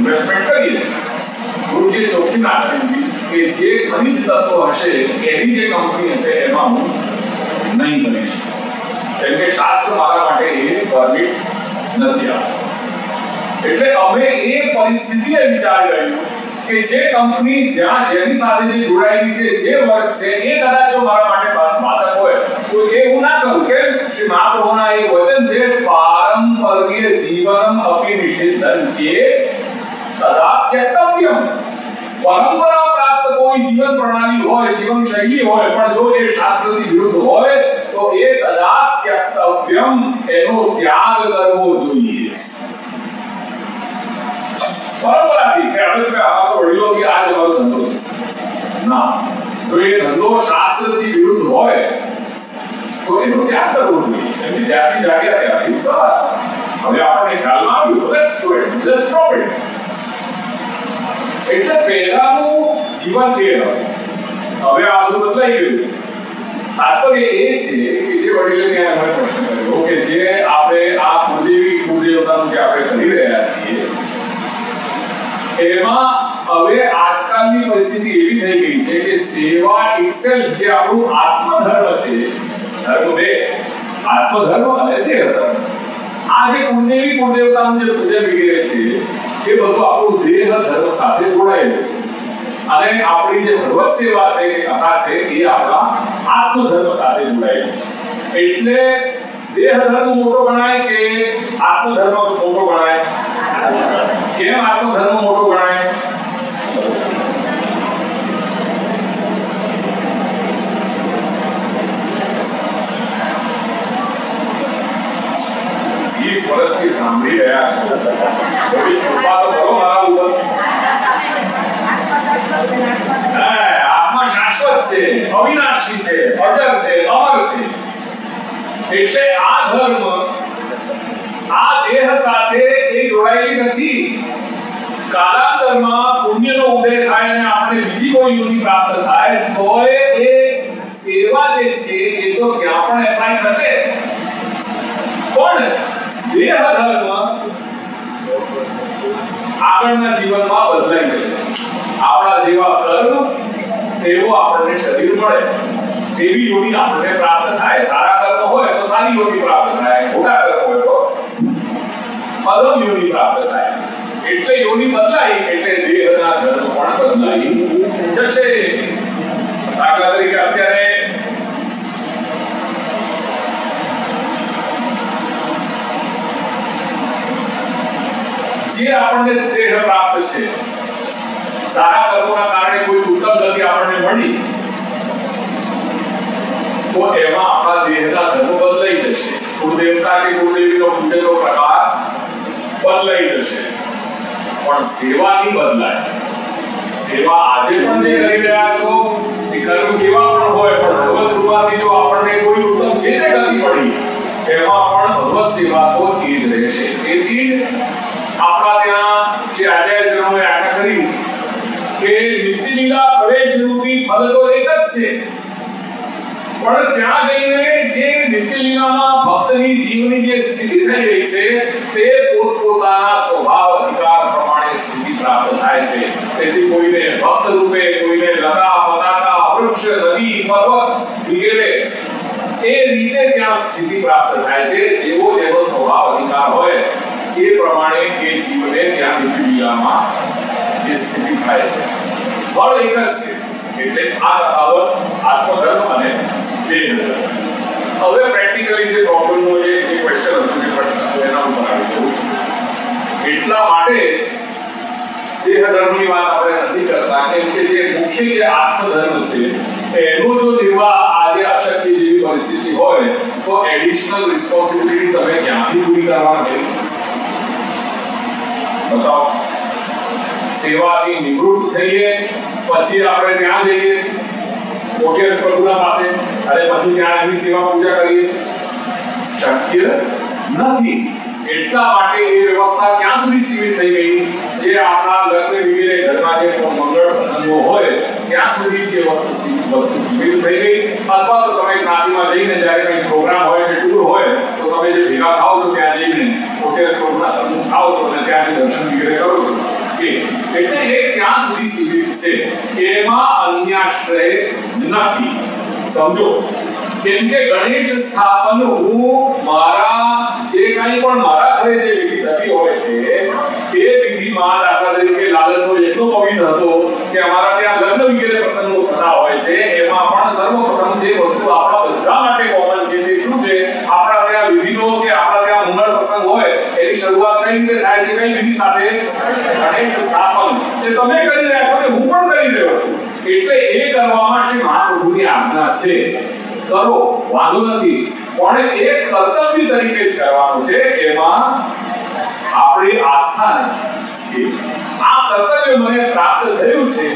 Investment કરીએ. ગુરુજીએ ચોખ્ખી ના કરી કે જે ખનિજ તત્વો હશે એની જે કંપની હશે એમાં હું નહીં કરીશ, કેમ કે શાસ્ત્ર મારા માટે એ પરમિટ નથી આપતું. એટલે અમે એ પરિસ્થિતિને વિચાર કર્યું કે જે કંપની જેની સાથે જે જોડાયેલી છે, જે વર્ક છે, એ કદાચ જો મારા માટે બાધક હોય તો એ હું ના કરું. કેમ? શ્રી મહાપ્રભુના એક વચન છે, પારંપર્ય જીવનમ અપી નિષિદ્ધં ચેત તદા ત્યક્તવ્યમ. પરંપરા પ્રાપ્ત કોઈ જીવન પ્રણાલી હોય, જીવન શૈલી હોય, પણ જો એ શાસ્ત્રથી વિરુદ્ધ હોય તો એ તદા ત્યક્તવ્યમ, એનો ત્યાગ કરવો જોઈએ. પરંપરાથી કે હવે અમારો વડીલોથી આ જ અમારો ધંધો છે ના, જો એ ધંધો શાસ્ત્રથી વિરુદ્ધ હોય તો એનો ત્યાગ કરવો જોઈએ. એમની જ્યાંથી જાગ્યા ત્યાંથી સવાર. હવે આપણને ખ્યાલમાં આવ્યું, let's do it, let's stop it. એટલે પહેલાનું જીવન એ હતું, હવે આ બધું બદલાઈ ગયું. તાત્પર્ય એ છે કે જે વડીલે ત્યાં એમણે પ્રશ્ન કર્યો કે જે આપણે આ કુળદેવી કુળદેવતાનું જે આપણે કરી રહ્યા છીએ એમાં હવે આજકાલની પરિસ્થિતિ એવી થઈ ગઈ છે કે સેવા ઇટસેલ્ફ જે આપણું આત્મધર્મ છે, ધર્મ બે, આત્મધર્મ અને દેહ ધર્મ, આ જે કુળદેવી કુળદેવતાનું જે પૂજન વગેરે છે એ બધું આપણું દેહ ધર્મ સાથે જોડાયેલું છે. અને આપણી જે ભગવત સેવા છે, કથા છે, એ આપણા આત્મધર્મ સાથે જોડાયેલું છે. એટલે દેહ ધર્મ મોટો ગણાય કે આત્મધર્મ મોટો ગણાય? કેમ આત્મધર્મ મોટો ગણાય? વર્ષથી સાંભળી રહ્યા છો, થોડી કૃપા તો કરો મારા ઉપર. આત્મા શાશ્વત છે, અવિનાશી છે, અજર છે, અમર છે. એટલે આ ધર્મ આ દેહ સાથે એ જોડાયેલી નથી. કાલાંતરમાં પુણ્યનો ઉદય થાય અને આપણે બીજી કોઈ યોની પ્રાપ્ત થાય તો એ સેવા જે છે એ તો ત્યાં પણ એપ્લાય થશે. પણ દેહ ધર્મ આગળના જીવનમાં બદલાઈ જશે. આપણા જેવા કર્મ એવો આપણને શરીર મળે, એવી યોની આપણને પ્રાપ્ત થાય. સારા કર્મ હોય તો સારી યોની પ્રાપ્ત થાય, ખોટા કર્મ હોય તો અધમ યોની પ્રાપ્ત થાય. એટલે યોની બદલાય એટલે દેહના ધર્મ પણ બદલાઈ જશે. દાખલા તરીકે અત્યારે જે આપણને દેહ પ્રાપ્ત છે, સારા કર્મોના કારણે કોઈ ઉત્તમ ગતિ આપણને મળી તો એમાં આપણા દેહના ધર્મ બદલાઈ જશે. કુળદેવતા કે કુળદેવીનો પૂજનનો પ્રકાર બદલાઈ જશે, પણ સેવા નહીં બદલાય. સેવા આજે પણ જે કરી રહ્યા છો એ કર્મ કેવા પણ હોય, પણ ભગવત કૃપાથી જો આપણને કોઈ ઉત્તમ છે તે ગતિ મળી એમાં પણ ભગવત સેવા તો એ જ રહેશે. તેથી આપણા ત્યાં જે આચાર્યજનોએ આજ્ઞા કરી કે નિત્ય લીલા પ્રવેશ રૂપી ફલ તો એક જ છે, પણ ત્યાં જઈને જે નિત્ય લીલામાં ભક્તની જીવની જે સ્થિતિ થઈ રહી છે તે પોતપોતાના સ્વભાવ અધિકાર પ્રમાણે સ્થિતિ પ્રાપ્ત થાય છે. તેથી કોઈને ભક્ત રૂપે, કોઈને લતા પતાકા વૃક્ષ નદી પર્વત વગેરે એ રીતે ત્યાં સ્થિતિ પ્રાપ્ત થાય છે. જેવો જેવો સ્વભાવ અધિકાર હોય એ પ્રમાણે એ જીવને ત્યાં નિત્ય લીલામાં એ સ્થિતિ થાય છે. ફળ એક જ છે. એટલે આ તફાવત આત્મધર્મ અને દેહ ધર્મ. હવે પ્રેક્ટિકલી જે પ્રોબ્લેમનો જે ક્વેશ્ચન હતો જે પ્રશ્ન એના ઉપર આવી જવું. એટલા માટે દેહ ધર્મની વાત આપણે નથી કરતા કેમ કે જે મુખ્ય જે આત્મધર્મ છે એનો જો નિર્વાહ આજે અશક્ય જેવી પરિસ્થિતિ હોય તો એડિશનલ રિસ્પોન્સિબિલિટી તમે ક્યાંથી પૂરી કરવાના છે? बताओ. સેવાથી નિવૃત્ત થઈએ પછી આપણે ત્યાં જઈએ મોટી પ્રભુના પાસે અને પછી ત્યાં એની સેવા પૂજા કરીએ? શક્ય નથી. એટલા માટે એ વ્યવસ્થા ક્યાં સુધી સીમિત થઈ ગઈ? જે આપણા લગ્ન વગેરે ઘરમાં જે મંગળ પ્રસંગો હોય ત્યાં સુધી જે વસ્તુ સીમિત થઈ ગઈ. અથવા તો તમે જ્ઞાતિમાં જઈને જ્યારે કંઈ પ્રોગ્રામ હોય કે ટૂર હોય તો તમે જે ભેગા થાવ છો ત્યાં જઈને મોટી પ્રભુના સન્મુખ થાવ છો અને ત્યાં દર્શન વગેરે કરો છો એ એટલે એ ત્યાં સુધી સીમિત છે, એમાં અન્યાશ્રય નથી. સમજો, કેમ કે ગણેશ સ્થાપન હું મારા જે કંઈ પણ મારા ઘરે જે વિધિ થતી હોય છે એ વિધિમાં દાખલા તરીકે લાલનનો એટલો પવિત્ર હતો કે અમારા ત્યાં લગ્ન વગેરે પ્રસંગો થતા હોય છે, એમાં પણ સર્વપ્રથમ જે વસ્તુ આપણા બધા માટે કોમન છે તે શું છે? આપણા ત્યાં વિધિનો કે આપણા ત્યાં મંગળ પ્રસંગ હોય એની શરૂઆત કઈ રીતે થાય છે? કઈ વિધિ સાથે? ગણેશ સ્થાપન. જે તમે કરી રહ્યા છો ને હું પણ કરી રહ્યો છું, એટલે એ કરવામાં શ્રી મહાપ્રભુની આજ્ઞા છે. કરો, વાંધો નથી, પણ એક કર્તવ્ય તરીકે જ કરવાનું છે, એમાં આપણી આસ્થા નથી. આ કર્તવ્ય મને પ્રાપ્ત થયું છે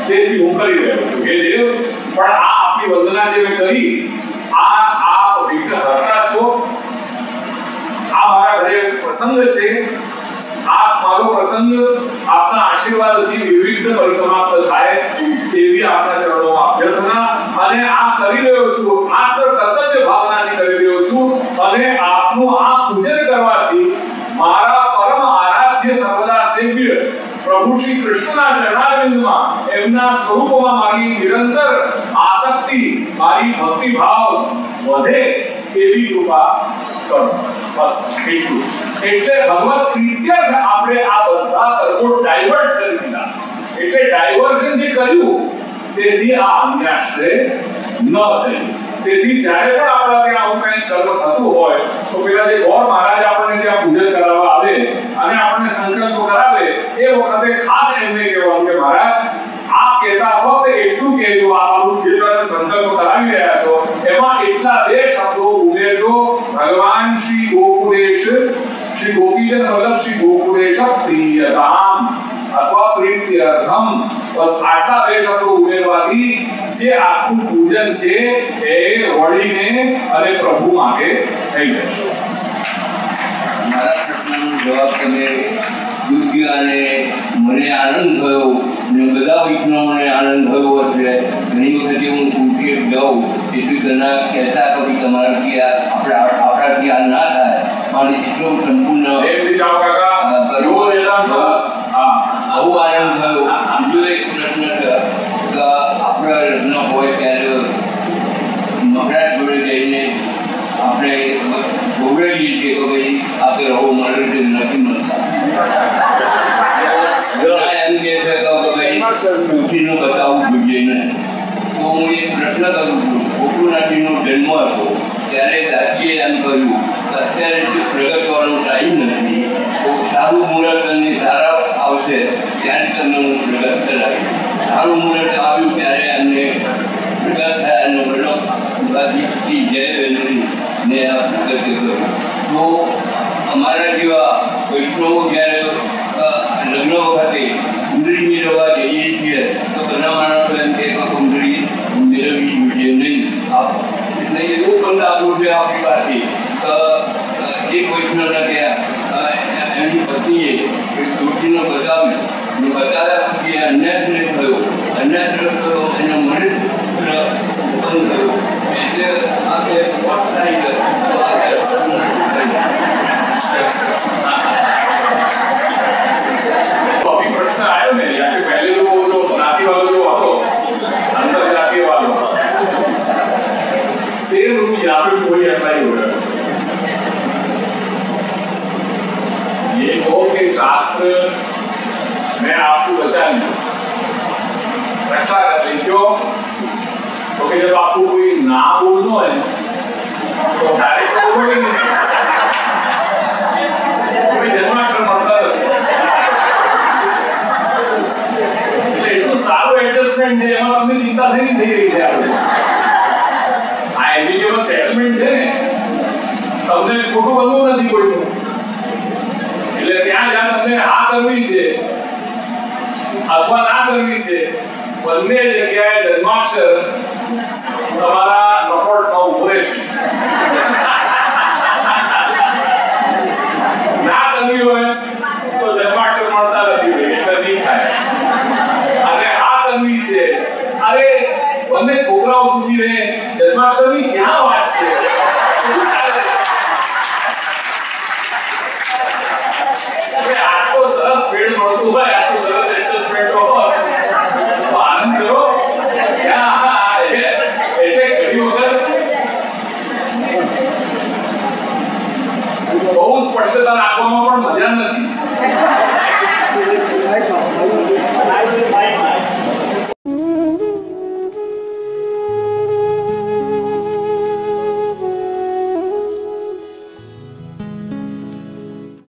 તેથી હું કરી રહ્યો છું. હે દેવ, પણ આ આપની વંદના જે મેં કરી, આપ વિઘ્ન હરતા છો, આ મારા ઘરે પ્રસંગ છે, આપ મારો પ્રસંગ આપના આશીર્વાદથી નિર્વિઘ્ન પરિસમાપ્ત થાય તેવી આપના ચરણોમાં અભ્યર્થના. અને આ કરી રહ્યો છું માત્ર કર્તવ્ય ભાવનાથી કરી રહ્યો છું, અને આપનું આ પૂજન કરવાથી મારા પરમ આરાધ્ય સર્વદા સેવ્ય પ્રભુ શ્રી કૃષ્ણના ચરણારવિંદમાં એમના સ્વરૂપમાં મારી નિરંતર આસક્તિ, મારી ભક્તિ ભાવ વધે એવી કૃપા કરો. બસ એટલું. એટલે ભગવત પ્રીત્યર્થ આપણે આ બધા કર્મો ડાયવર્ટ કરી દીધા. એટલે ડાયવર્ઝન જે કર્યું તેથી આ અન્યાશ્રય ન થયું. તેથી જ્યારે પણ આપણા ત્યાં આવું કંઈ કર્મ થતું હોય તો પેલા જે ગોર મહારાજ આપણને ત્યાં પૂજન કરાવવા આવે અને આપણને સંકલ્પ કરાવે એ વખતે ખાસ એમને કહેવાનું કે મહારાજ આપ કહેતા ફક્ત એટલું કહેજો, આ બધું જે તમે સંકલ્પ કરાવી રહ્યા છો એમાં એટલા બે શબ્દો ઉમેરજો: ભગવાન શ્રી ગોકુળેશ, શ્રી ગોપીજન વલ્લભ શ્રી ગોકુળેશ પ્રિયતામ અથવા પ્રીત્યર્થમ. બસ આટલા બે શબ્દો ઉમેરવાથી જે આખું પૂજન છે એ વળીને અને પ્રભુ માટે થઈ જશે. મારા પ્રશ્નનો જવાબ તમે યોગ્ય અને મને આનંદ થયો ને બધા વૈષ્ણવોને આનંદ થયો હશે. ઘણી વખતે હું પૂછીએ જાઉં એટલું તેના કહેતા કવિ તમારાથી આપણાથી આ ના થાય, પણ એટલો સંપૂર્ણ આવું આનંદ થયો. બીજો એક પ્રશ્ન છે કે આપણા લગ્ન હોય ત્યારે મહારાજ જોડે જઈને આપણે ગોવડાવીએ છીએ કે ભાઈ આપણે રહો, મળે છે નથી મળતા. એમ કહે છે કે ભાઈ દુઃખીનું બતાવવું જોઈએ નહીં. તો હું એક પ્રશ્ન કરું છું. ગોકુળનાથજીનો જન્મ હતો ત્યારે દાદીએ એમ કહ્યું અત્યારે જે પ્રગટ કરવાનો ટાઈમ નથી, તો સારું મુહૂર્ત અને સારા આવશે ત્યારે તમને હું પ્રગટ કરાવીશ. સારું મુહૂર્ત આવ્યું ત્યારે એમને પ્રગટ થયા અને વલ્લભજી જય વેલરી ને આ પ્રગટ કર્યું. તો અમારા જેવા વૈષ્ણવો જ્યારે લગ્ન વખતે કુંડળી મેળવવા જઈએ છીએ તો ઘણા માણસો એમ કે કુંડળી મેળવવી જોઈએ નહીં. એટલે એવું પણ લાગવું છે આપણી પાસે. એક વૈષ્ણવને ત્યાં એમની પત્નીએ દોષીનો બતાવ્યો, બતાવ્યા પછી અન્યાશ્રય થયો. અન્યાશ્રય થયો એનો મને બંધ થયો. એટલે આ કે प्रश्न आयो ने या कि पहले जो नाती वालों जो હતો अंतर जातीय वालों सेम रूप यहाँ पे कोई अप्लाई हो रहा है. ये कहो कि शास्त्र मैं आपको बचा लूं, रक्षा कर ली. क्यों? क्योंकि जब आपको कोई ना बोलना है तो डायरेक्ट बोलोगे नहीं. कोई जन्माक्षर पढ़ता है સારું એડજસ્ટમેન્ટ છે, એમાં તમને ચિંતા થઈ રહી છે. આ એમિકેબલ સેટલમેન્ટ છે ને, તમને ખોટું બનવું નથી કોઈનું. એટલે ત્યાં જ્યાં તમને આ કરવી છે અથવા ના કરવી છે, બંને જગ્યાએ જન્માક્ષર તમારા સપોર્ટમાં ઉભો રહે છે. ના કરવી હોય તો જન્માક્ષર મળતા નથી, એટલે નહીં થાય. છે અરે બંને છોકરાઓ સુધી જન્માક્ષરની ક્યાં વાત છે?